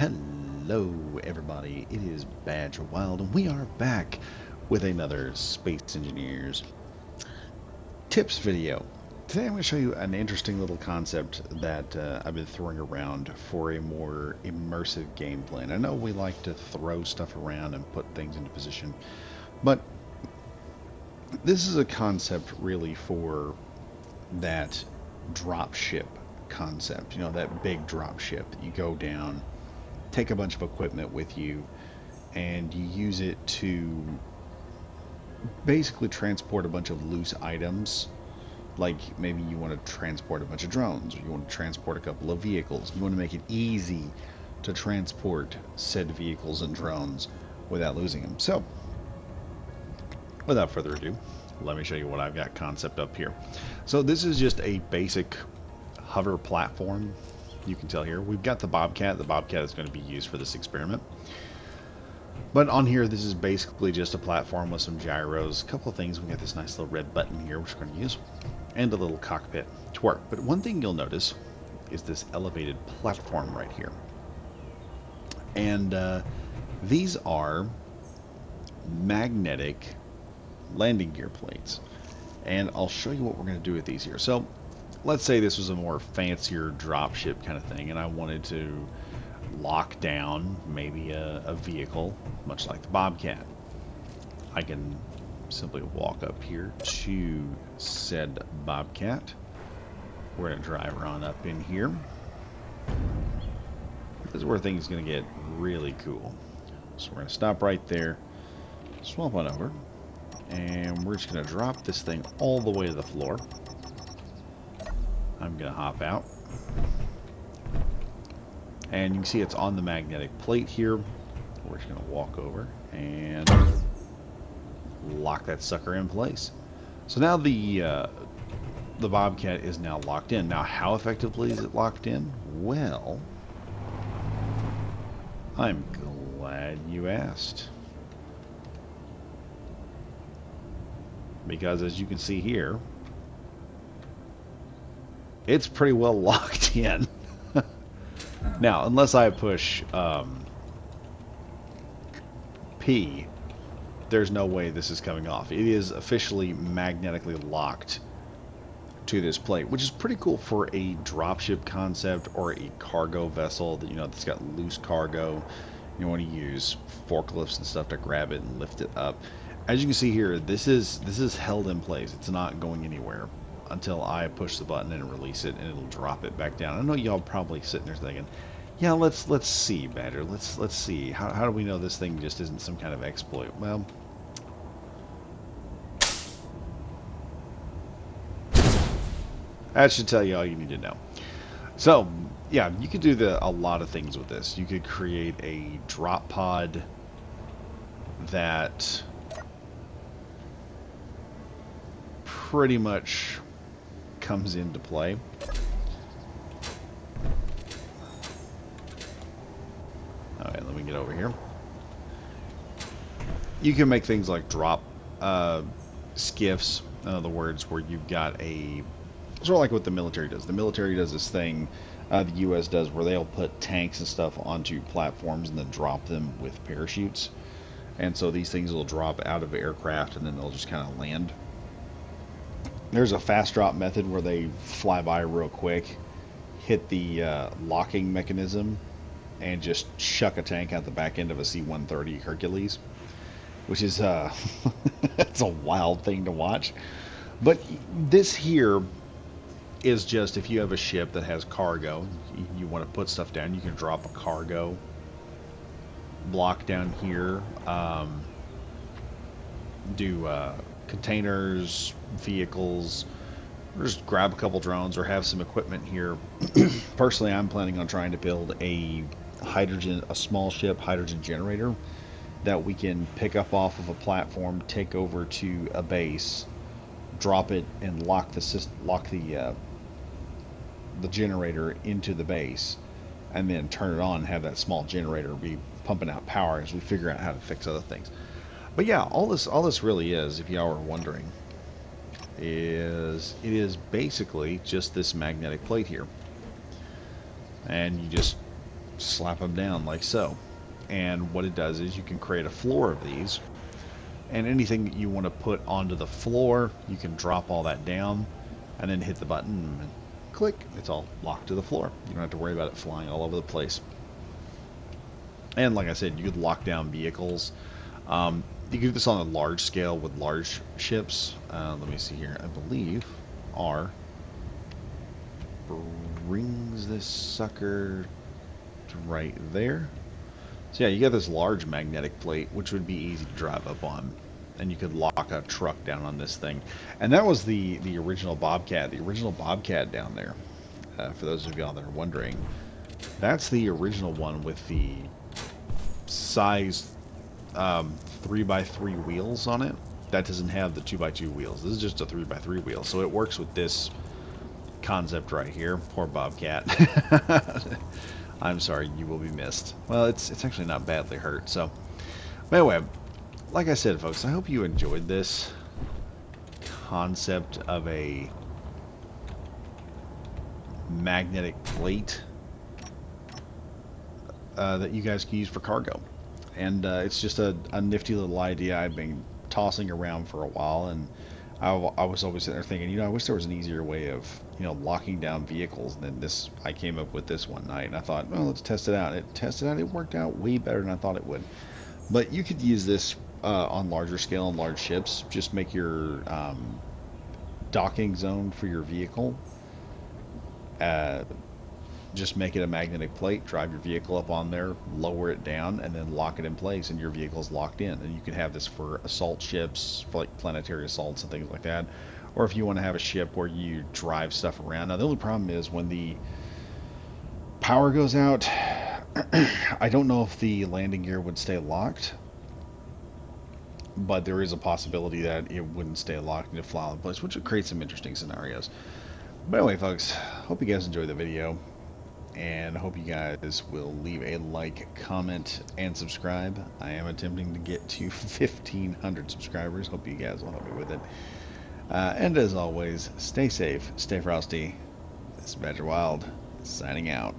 Hello everybody, it is Badger Wild and we are back with another Space Engineers tips video. Today I'm going to show you an interesting little concept that I've been throwing around for a more immersive gameplay. And I know we like to throw stuff around and put things into position, but this is a concept really for that drop ship concept. You know, that big drop ship that you go down, take a bunch of equipment with you, and you use it to basically transport a bunch of loose items. Like maybe you want to transport a bunch of drones, or you want to transport a couple of vehicles. You want to make it easy to transport said vehicles and drones without losing them. So without further ado, let me show you what I've got concept up here. So this is just a basic hover platform. You can tell here we've got the Bobcat. The Bobcat is going to be used for this experiment. But on here, this is basically just a platform with some gyros, a couple of things. We got this nice little red button here, which we're going to use, and a little cockpit to work. But one thing you'll notice is this elevated platform right here. And these are magnetic landing gear plates. And I'll show you what we're going to do with these here. So let's say this was a more fancier dropship kind of thing, and I wanted to lock down maybe a vehicle, much like the Bobcat. I can simply walk up here to said Bobcat. We're going to drive her on up in here. This is where things are going to get really cool. So we're going to stop right there, swap on over, and we're just going to drop this thing all the way to the floor. I'm going to hop out. And you can see it's on the magnetic plate here. We're just going to walk over and lock that sucker in place. So now the Bobcat is now locked in. Now, how effectively is it locked in? Well, I'm glad you asked. Because as you can see here, it's pretty well locked in. Now, unless I push P, there's no way this is coming off. It is officially magnetically locked to this plate, which is pretty cool for a dropship concept or a cargo vessel that, you know, that's got loose cargo. You want to use forklifts and stuff to grab it and lift it up. As you can see here, this is held in place. It's not going anywhere until I push the button and release it, and it'll drop it back down. I know y'all probably sitting there thinking, yeah, let's see, Badger. Let's see. How do we know this thing just isn't some kind of exploit? Well, that should tell you all you need to know. So, yeah, you could do a lot of things with this. You could create a drop pod that pretty much comes into play. Alright, let me get over here. You can make things like drop skiffs, in other words, where you've got a sort of like what the military does. The military does this thing, the U.S. does, where they'll put tanks and stuff onto platforms and then drop them with parachutes. And so these things will drop out of aircraft and then they'll just kind of land. There's a fast drop method where they fly by real quick, hit the locking mechanism, and just chuck a tank out the back end of a C-130 Hercules, which is it's a wild thing to watch. But this here is just if you have a ship that has cargo, you want to put stuff down, you can drop a cargo block down here, do containers, vehicles, or just grab a couple drones or have some equipment here. Personally, I'm planning on trying to build a small ship hydrogen generator that we can pick up off of a platform, take over to a base, drop it, and lock the generator into the base, and then turn it on and have that small generator be pumping out power as we figure out how to fix other things. But yeah, all this really is, if y'all were wondering, it is basically just this magnetic plate here, and you just slap them down like so. And what it does is you can create a floor of these, and anything that you want to put onto the floor, you can drop all that down and then hit the button and click, it's all locked to the floor. You don't have to worry about it flying all over the place. And like I said, you could lock down vehicles. You can do this on a large scale with large ships. Let me see here. I believe R brings this sucker to right there. So yeah, you got this large magnetic plate, which would be easy to drive up on. And you could lock a truck down on this thing. And that was the original Bobcat. The original Bobcat down there, for those of y'all that are wondering. That's the original one with the size 3x3 wheels on it. That doesn't have the 2x2 wheels. This is just a 3x3 wheel. So it works with this concept right here. Poor Bobcat. I'm sorry, you will be missed. Well, it's actually not badly hurt. So, but anyway, like I said, folks, I hope you enjoyed this concept of a magnetic plate that you guys can use for cargo. And it's just a nifty little idea I've been tossing around for a while, and I was always sitting there thinking, you know, I wish there was an easier way of, you know, locking down vehicles. And then I came up with this one night, and I thought, well, let's test it out. It worked out way better than I thought it would. But you could use this on larger scale on large ships. Just make your docking zone for your vehicle. Just make it a magnetic plate, drive your vehicle up on there, lower it down, and then lock it in place, and your vehicle's locked in. And you can have this for assault ships, for like planetary assaults and things like that. Or if you want to have a ship where you drive stuff around. Now, the only problem is when the power goes out, I don't know if the landing gear would stay locked, but there is a possibility that it wouldn't stay locked and it'd fly all in place, which would create some interesting scenarios. But anyway, folks, hope you guys enjoyed the video. And I hope you guys will leave a like, comment, and subscribe. I am attempting to get to 1,500 subscribers. Hope you guys will help me with it. And as always, stay safe, stay frosty. This is Badger Wild, signing out.